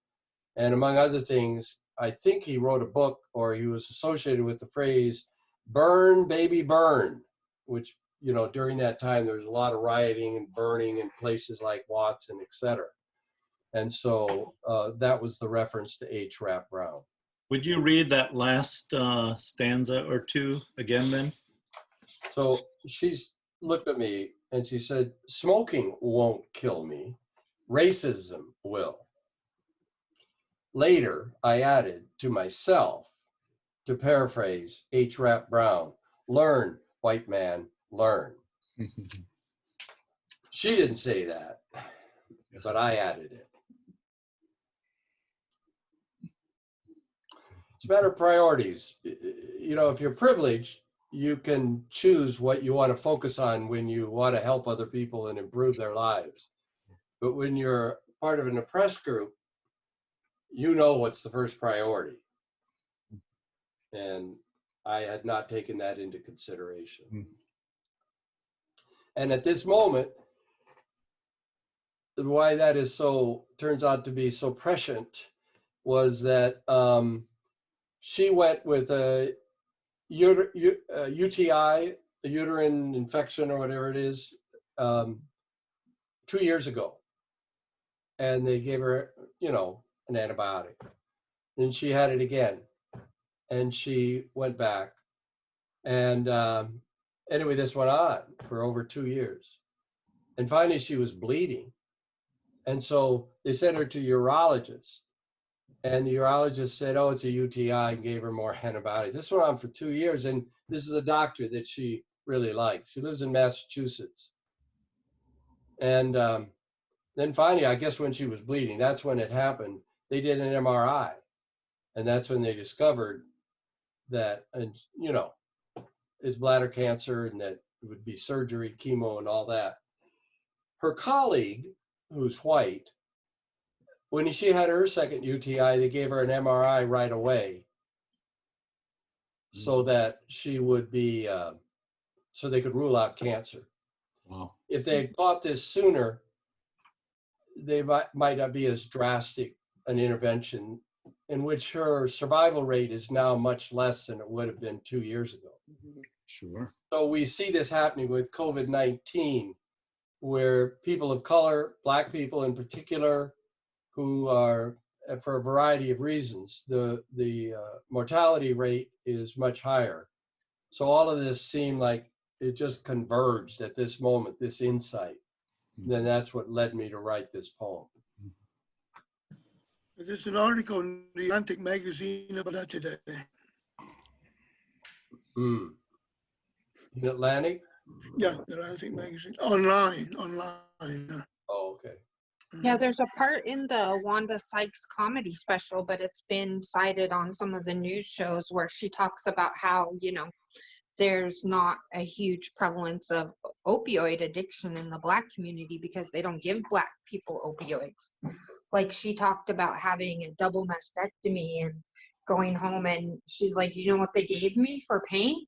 And among other things, I think he wrote a book, or he was associated with the phrase, burn, baby, burn, which, you know, during that time, there was a lot of rioting and burning in places like Watts and et cetera. And so that was the reference to H. Rap Brown. Would you read that last stanza or two again then? So she's looked at me and she said, smoking won't kill me, racism will. Later, I added to myself, to paraphrase H. Rap Brown, learn, white man, learn. She didn't say that, but I added it. It's a matter of priorities. You know, if you're privileged, you can choose what you want to focus on when you want to help other people and improve their lives. But when you're part of an oppressed group, you know what's the first priority. And I had not taken that into consideration. And at this moment, why that is so, turns out to be so prescient, was that she went with a UTI, a uterine infection or whatever it is, 2 years ago. And they gave her, you know, an antibiotic. And she had it again. And she went back. And anyway, this went on for over 2 years. And finally, she was bleeding. And so they sent her to urologist. And the urologist said, oh, it's a UTI, and gave her more antibiotics. This went on for 2 years, and this is a doctor that she really likes. She lives in Massachusetts. And then finally, I guess when she was bleeding, that's when it happened. They did an MRI, and that's when they discovered that, and you know, it's bladder cancer, and that it would be surgery, chemo, and all that. Her colleague, who's white, when she had her second UTI, they gave her an MRI right away so that she would be, so they could rule out cancer. Wow. If they had caught this sooner, they might not be as drastic an intervention, in which her survival rate is now much less than it would have been 2 years ago. Sure. So we see this happening with COVID-19, where people of color, Black people in particular, who are, for a variety of reasons, the mortality rate is much higher. So all of this seemed like it just converged at this moment, this insight. Then that's what led me to write this poem. There's an article in the Atlantic magazine about that today. In Atlantic? Yeah, the Atlantic magazine. Online. Oh, okay. Yeah, there's a part in the Wanda Sykes comedy special, but it's been cited on some of the news shows where she talks about how, you know, there's not a huge prevalence of opioid addiction in the Black community because they don't give Black people opioids. Like, she talked about having a double mastectomy and going home, and she's like, you know what they gave me for pain?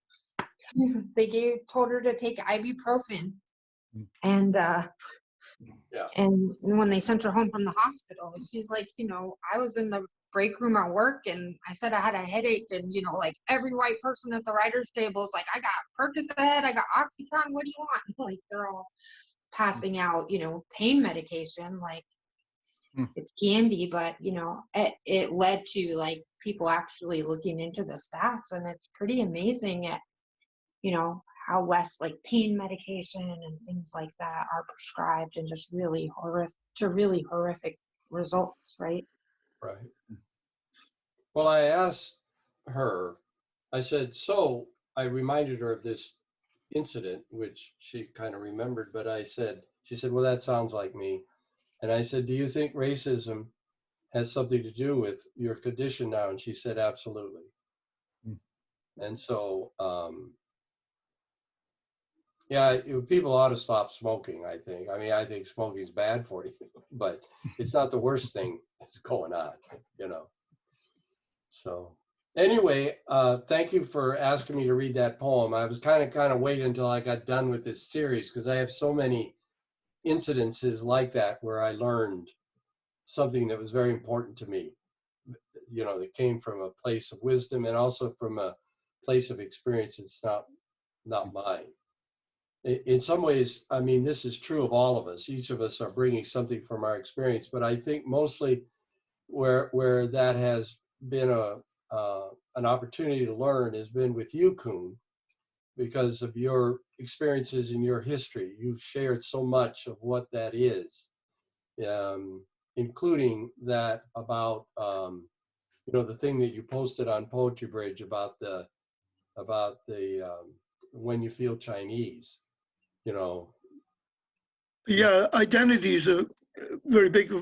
They told her to take ibuprofen. And and when they sent her home from the hospital, she's like, you know, I was in the break room at work and I said I had a headache, and you know, like every white person at the writer's table is like, I got Percocet, I got Oxycontin, what do you want? Like, they're all passing out, you know, pain medication, like it's candy. But you know, it led to like people actually looking into the stats, and it's pretty amazing at, you know, how less like pain medication and things like that are prescribed, and just really horrific results, right? Right. Well, I asked her, I said, so I reminded her of this incident, which she kind of remembered, but she said, well, that sounds like me. And I said, do you think racism has something to do with your condition now? And she said, absolutely. And so, yeah, people ought to stop smoking, I think. I mean, I think smoking is bad for you, but it's not the worst thing that's going on, you know. So anyway, thank you for asking me to read that poem. I was kind of waiting until I got done with this series, because I have so many incidences like that where I learned something that was very important to me, you know, that came from a place of wisdom and also from a place of experience. It's not mine. In some ways, I mean, this is true of all of us. Each of us are bringing something from our experience, but I think mostly where that has been an opportunity to learn has been with you, Kuhn, because of your experiences in your history. You've shared so much of what that is, including that about you know, the thing that you posted on PoetryBridge about the when you feel Chinese, you know. Yeah, identity is a very big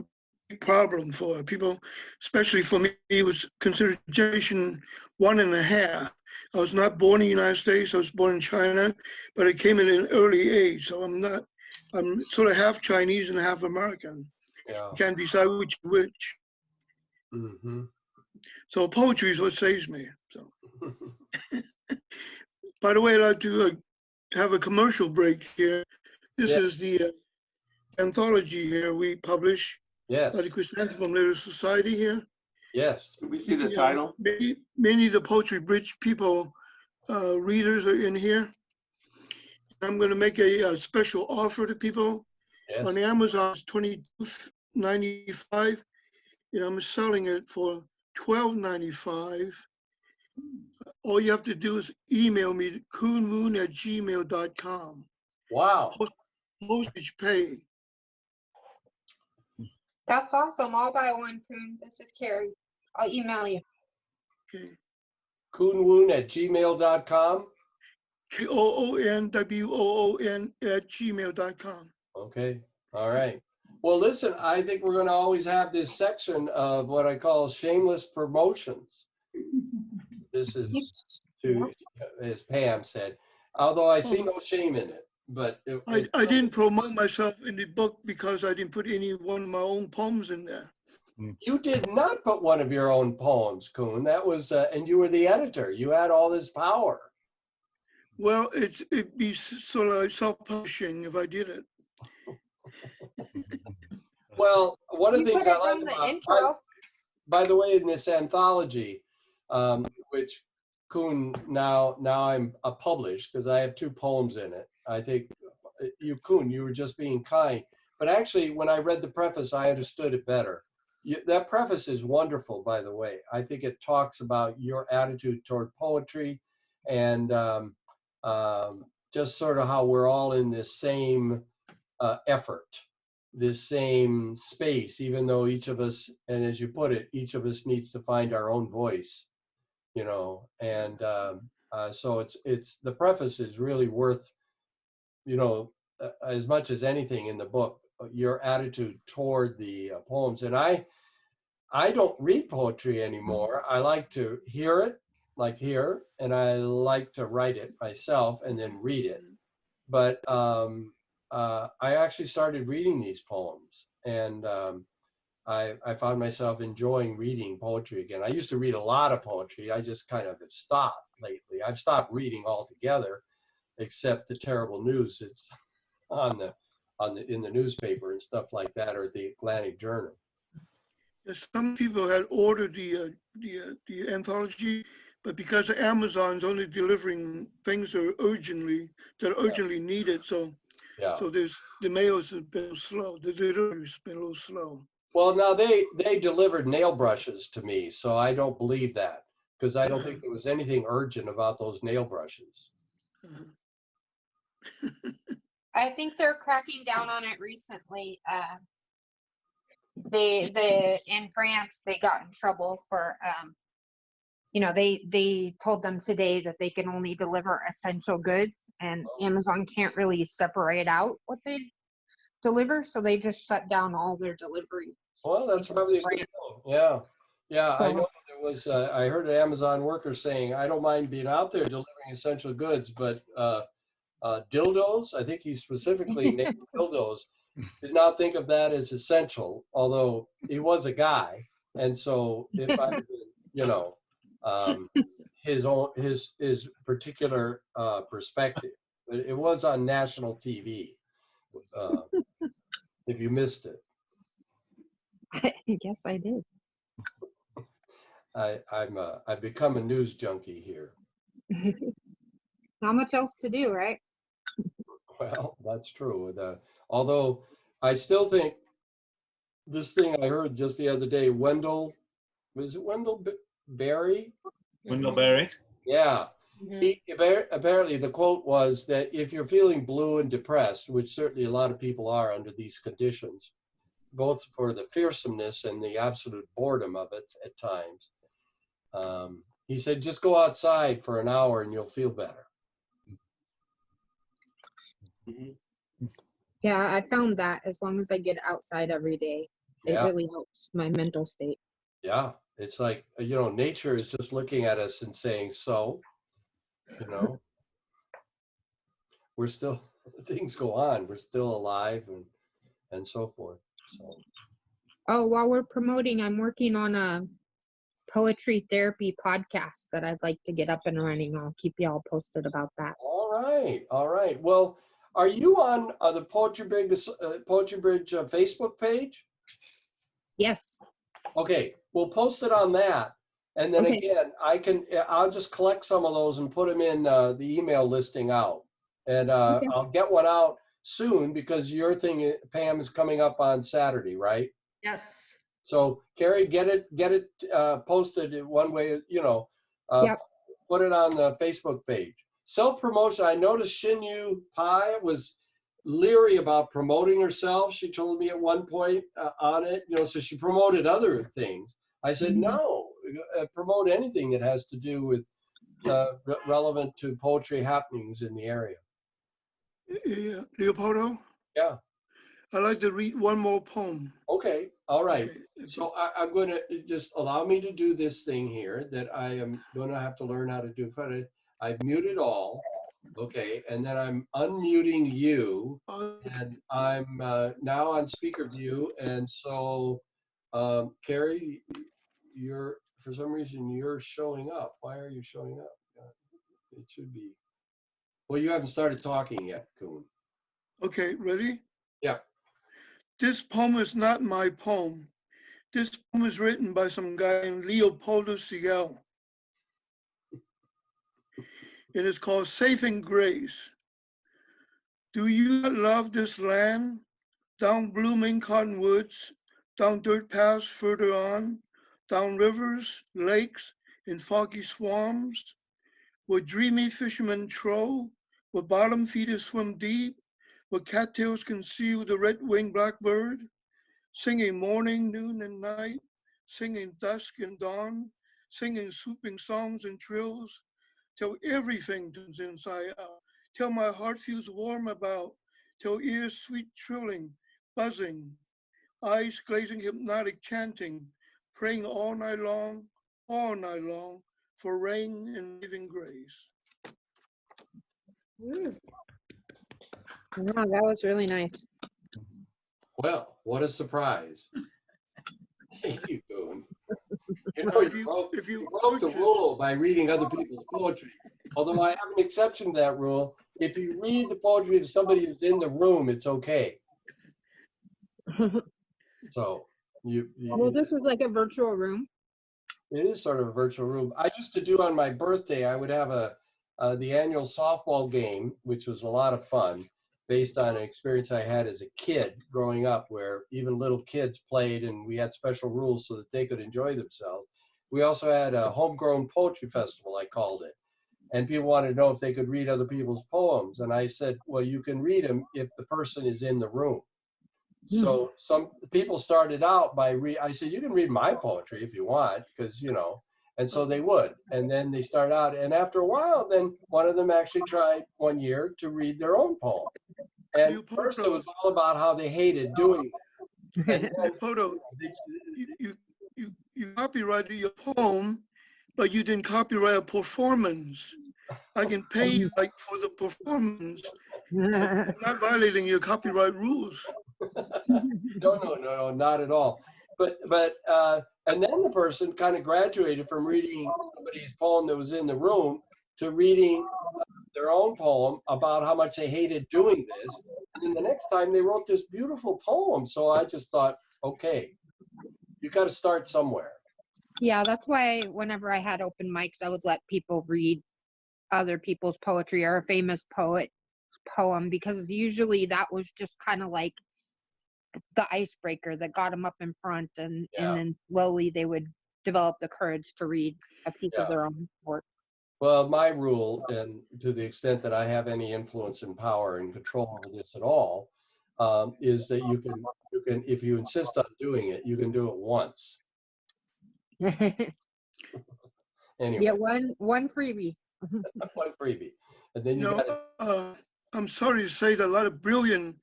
problem for people, especially for me. It was considered generation 1.5. I was not born in the United States. I was born in China, but it came in an early age. So I'm sort of half Chinese and half American. Yeah. Can't decide which. Mm-hmm. So poetry is what saves me. So, by the way, I'd like to have a commercial break here. This is the anthology here we publish. Yes. By the Chrysanthemum Literary Society here. Yes. Can we see the title? Many of the PoetryBridge people, readers are in here. I'm going to make a special offer to people. Yes. On Amazon. It's $22.95, and I'm selling it for $12.95. All you have to do is email me at kuhnmoon@gmail.com. Wow. Postage paid. That's awesome. I'll buy one, Coon. This is Carrie. I'll email you. Okay. Koonwoon@gmail.com. KOONWOON@gmail.com. Okay. All right. Well, listen, I think we're going to always have this section of what I call shameless promotions. This is to, as Pam said, although I see no shame in it, but I didn't promote myself in the book because I didn't put any one of my own poems in there. you did not put one of your own poems, Coon. That was, and you were the editor. You had all this power. Well, it'd be sort of like self-publishing if I did it. Well, one of You the things could I have like done the about, intro. by the way, in this anthology, which Coon now I'm published because I have 2 poems in it. I think you, Coon, you were just being kind. But actually, when I read the preface, I understood it better. That preface is wonderful, by the way. I think it talks about your attitude toward poetry and just sort of how we're all in this same effort, this same space, even though each of us, and as you put it, each of us needs to find our own voice, you know. And so it's the preface is really worth, you know, as much as anything in the book, your attitude toward the poems. And I don't read poetry anymore. I like to hear it, like here, and I like to write it myself and then read it. But I actually started reading these poems, and I found myself enjoying reading poetry again. I used to read a lot of poetry. I just kind of have stopped lately. I've stopped reading altogether, except the terrible news that's in the newspaper and stuff like that, or the Atlantic Journal. Some people had ordered the anthology, but because Amazon's only delivering things that are urgently needed, so there's the mail's been slow. The delivery's been a little slow. Well, now they delivered nail brushes to me, so I don't believe that because I don't think there was anything urgent about those nail brushes. I think they're cracking down on it recently. In France, they got in trouble for, you know, they told them today that they can only deliver essential goods, and Amazon can't really separate out what they deliver, so they just shut down all their delivery. Well, that's probably a good thing. Yeah. So, I know there was. I heard an Amazon worker saying, "I don't mind being out there delivering essential goods, but dildos." I think he specifically named dildos. Did not think of that as essential, although he was a guy, and so if I, you know, his particular perspective, it was on national TV. If you missed it, I guess I did. I've become a news junkie here. Not much else to do, right? Well, that's true. Although I still think this thing I heard just the other day, Wendell Berry? Wendell Berry. Yeah. Apparently the quote was that if you're feeling blue and depressed, which certainly a lot of people are under these conditions, both for the fearsomeness and the absolute boredom of it at times, he said, just go outside for an hour and you'll feel better. Yeah, I found that as long as I get outside every day, it really helps my mental state. Yeah, it's like, you know, nature is just looking at us and saying, so, you know, we're still, things go on, we're still alive and so forth. So. Oh, while we're promoting, I'm working on a poetry therapy podcast that I'd like to get up and running. I'll keep you all posted about that. All right. Well, are you on the PoetryBridge Facebook page? Yes. Okay, we'll post it on that. And then again, I'll just collect some of those and put them in the email listing out. And I'll get one out soon because your thing, Pam, is coming up on Saturday, right? Yes. So Carrie, get it posted in one way, you know, put it on the Facebook page. Self-promotion, I noticed Shin Yu Pai was leery about promoting herself. She told me at one point on it, so she promoted other things. I said, no, promote anything that has to do with relevant to poetry happenings in the area. Yeah, Leopoldo, Yeah. I'd like to read one more poem. Okay. All right. Okay. So I'm going to just allow me to do this thing here that I am going to have to learn how to do. I've muted all. Okay. And then I'm unmuting you. And I'm now on speaker view. And so, Carrie, for some reason, you're showing up. Why are you showing up? It should be. Well, you haven't started talking yet, Kuhn. Okay, ready? Yeah. This poem is not my poem. This poem is written by some guy named Leopoldo Sigel. It is called Saving Grace. Do you not love this land? Down blooming cottonwoods, down dirt paths further on, down rivers, lakes, in foggy swarms, where dreamy fishermen troll, where bottom feeders swim deep, where cattails conceal the red-winged blackbird, singing morning, noon, and night, singing dusk and dawn, singing swooping songs and trills, till everything turns inside out, till my heart feels warm about, till ears sweet trilling, buzzing, eyes glazing hypnotic chanting, praying all night long, for rain and saving grace. Wow, that was really nice. Well, what a surprise. Thank you, Kuhn. You broke the rule by reading other people's poetry. Although I have an exception to that rule. If you read the poetry of somebody who's in the room, it's okay. So well, this is like a virtual room. It is sort of a virtual room. I used to do on my birthday, I would have the annual softball game, which was a lot of fun, based on an experience I had as a kid growing up, where even little kids played and we had special rules so that they could enjoy themselves. We also had a homegrown poetry festival, I called it. And people wanted to know if they could read other people's poems. And I said, well, you can read them if the person is in the room. So some people started out by I said, you can read my poetry if you want, because, and so they would. And then they start out, and after a while, then one of them actually tried one year to read their own poem. And first it was all about how they hated doing that. You copyrighted your poem, but you didn't copyright a performance. I can pay you for the performance. I'm not violating your copyright rules. No, not at all. But and then the person kind of graduated from reading somebody's poem that was in the room to reading their own poem about how much they hated doing this. And then the next time they wrote this beautiful poem. So I just thought, okay, you got to start somewhere. Yeah, that's why whenever I had open mics, I would let people read other people's poetry or a famous poet's poem, because usually that was just kind of like the icebreaker that got them up in front, and then slowly they would develop the courage to read a piece of their own work. Well, my rule, and to the extent that I have any influence and power and control over this at all, is that you can, if you insist on doing it, you can do it once. Anyway. Yeah, one freebie. One freebie, and then you got. I'm sorry to say that a lot of brilliant,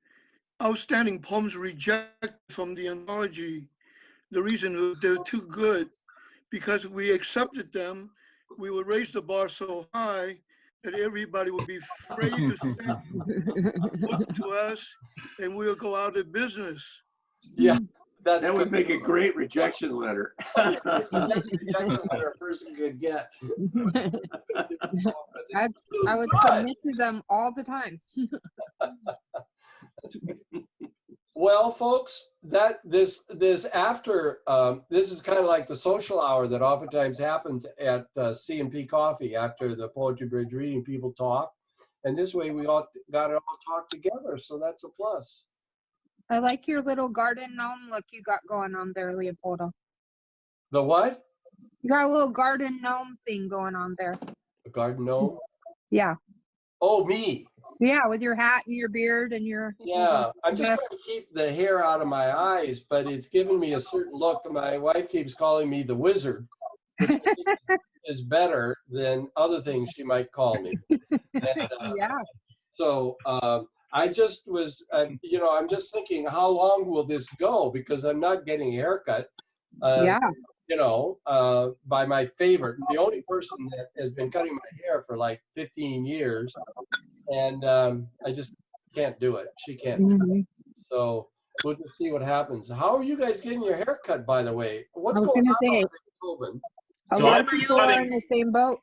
outstanding poems were rejected from the anthology. The reason they're too good, because we accepted them, we would raise the bar so high that everybody would be afraid to send book to us, and we'll go out of business. Yeah, that would make a great rejection letter. Rejection letter a person could get. I would submit to them all the time. Well, folks, this after this is kind of like the social hour that oftentimes happens at C&P Coffee after the PoetryBridge reading. People talk, and this way we all got to all talk together. So that's a plus. I like your little garden gnome look you got going on there, Leopoldo. The what? You got a little garden gnome thing going on there. A garden gnome? Yeah. Oh, me. Yeah, with your hat and your beard and your. Yeah, I'm just trying to keep the hair out of my eyes, but it's giving me a certain look. My wife keeps calling me the wizard, which I think is better than other things she might call me. And, Yeah. so I just was, you know, I'm just thinking, how long will this go? Because I'm not getting a haircut. Yeah. You know, by my favorite, the only person that has been cutting my hair for like 15 years, and I just can't do it. She can't do it. So we'll just see what happens. How are you guys getting your hair cut, by the way? What's I was going gonna on say, over there in Tobin? a So lot I've of been people are in cutting, the same boat.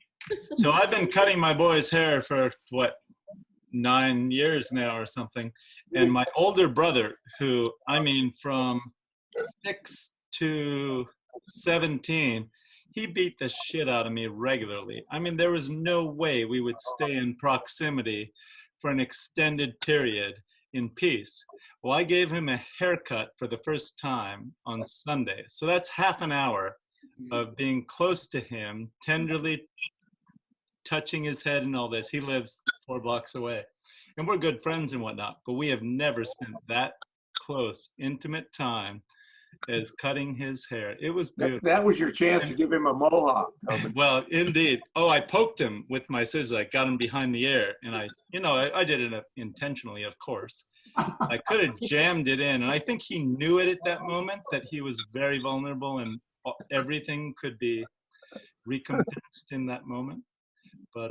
so I've been cutting my boy's hair for what, 9 years now or something. And my older brother, who, I mean, from 6 to 17, he beat the shit out of me regularly. I mean, there was no way we would stay in proximity for an extended period in peace. Well, I gave him a haircut for the first time on Sunday. So that's half an hour of being close to him, tenderly touching his head and all this. He lives 4 blocks away. And we're good friends and whatnot, but we have never spent that close, intimate time as cutting his hair. It was beautiful. That was your chance to give him a mohawk, Tobin. Well, indeed. Oh, I poked him with my scissors. I got him behind the ear, and I did it intentionally, of course. I could have jammed it in, and I think he knew it at that moment, that he was very vulnerable and everything could be recompensed in that moment. But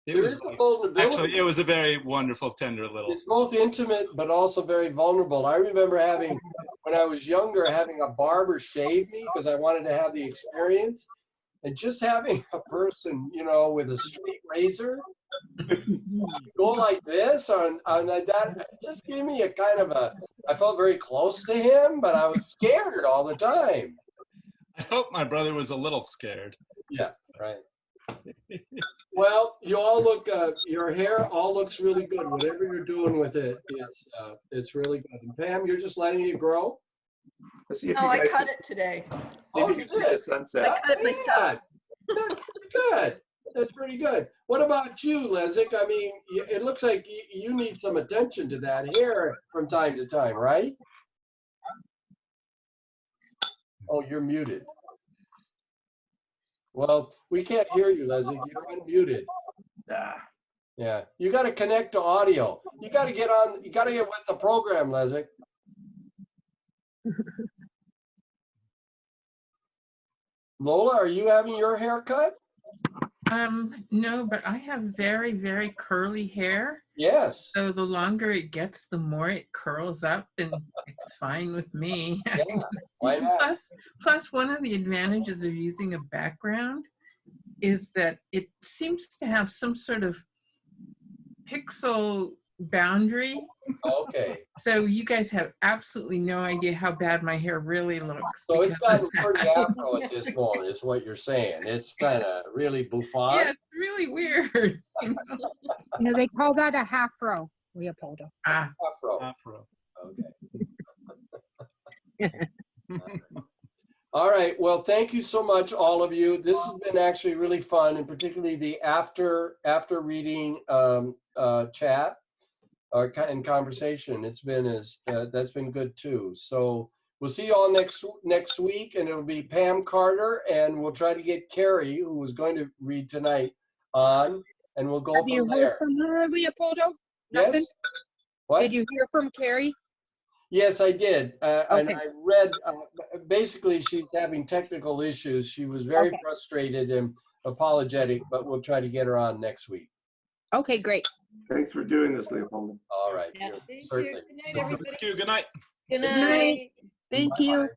There is a vulnerability. actually, it was a very wonderful, tender little. It's both intimate but also very vulnerable. I remember having, when I was younger, having a barber shave me because I wanted to have the experience, and just having a person, you know, with a straight razor go like this on that just gave me a kind of a. I felt very close to him, but I was scared all the time. I hope my brother was a little scared. Yeah, right. Well, you all look, your hair all looks really good. Whatever you're doing with it, it's really good. And Pam, you're just letting it grow? Let's see if No, you I guys cut can- it today. see Oh, if you you can see did? the sunset. I cut it myself. That's pretty good. That's pretty good. What about you, Lezik? I mean, it looks like you need some attention to that hair from time to time, right? Oh, you're muted. Well, we can't hear you, Lezik. You're unmuted. Ah, Yeah, you got to connect to audio. You got to get on. You got to get with the program, Lezik. Lola, are you having your hair cut? No, but I have very, very curly hair. Yes. So the longer it gets, the more it curls up, and it's fine with me. Yeah. Why not? Plus, one of the advantages of using a background is that it seems to have some sort of pixel boundary. Okay. So you guys have absolutely no idea how bad my hair really looks. So it's because gotten pretty afro at this point, is what you're saying. It's kind of really bouffant. yeah, it's really weird. You know? You know, they call that a half row, Leopoldo. Ah, Afro. Afro. Okay. All right. Well, thank you so much, all of you. This has been actually really fun, and particularly the after reading chat and conversation. It's been that's been good too. So we'll see you all next week, and it'll be Pam Carter, and we'll try to get Carrie, who was going to read tonight, on, and we'll go Have you from heard there. from her, Leopoldo? Yes. Nothing? What? Did you hear from Carrie? Yes, I did. And Okay. I read, basically, she's having technical issues. She was very Okay. frustrated and apologetic, but we'll try to get her on next week. Okay, great. thanks for doing this, Leopoldo. All right. Yeah. you're- Thank you. Certainly. Good night, everybody. Thank you. Good night. Good Good night. night. Thank Bye-bye. you.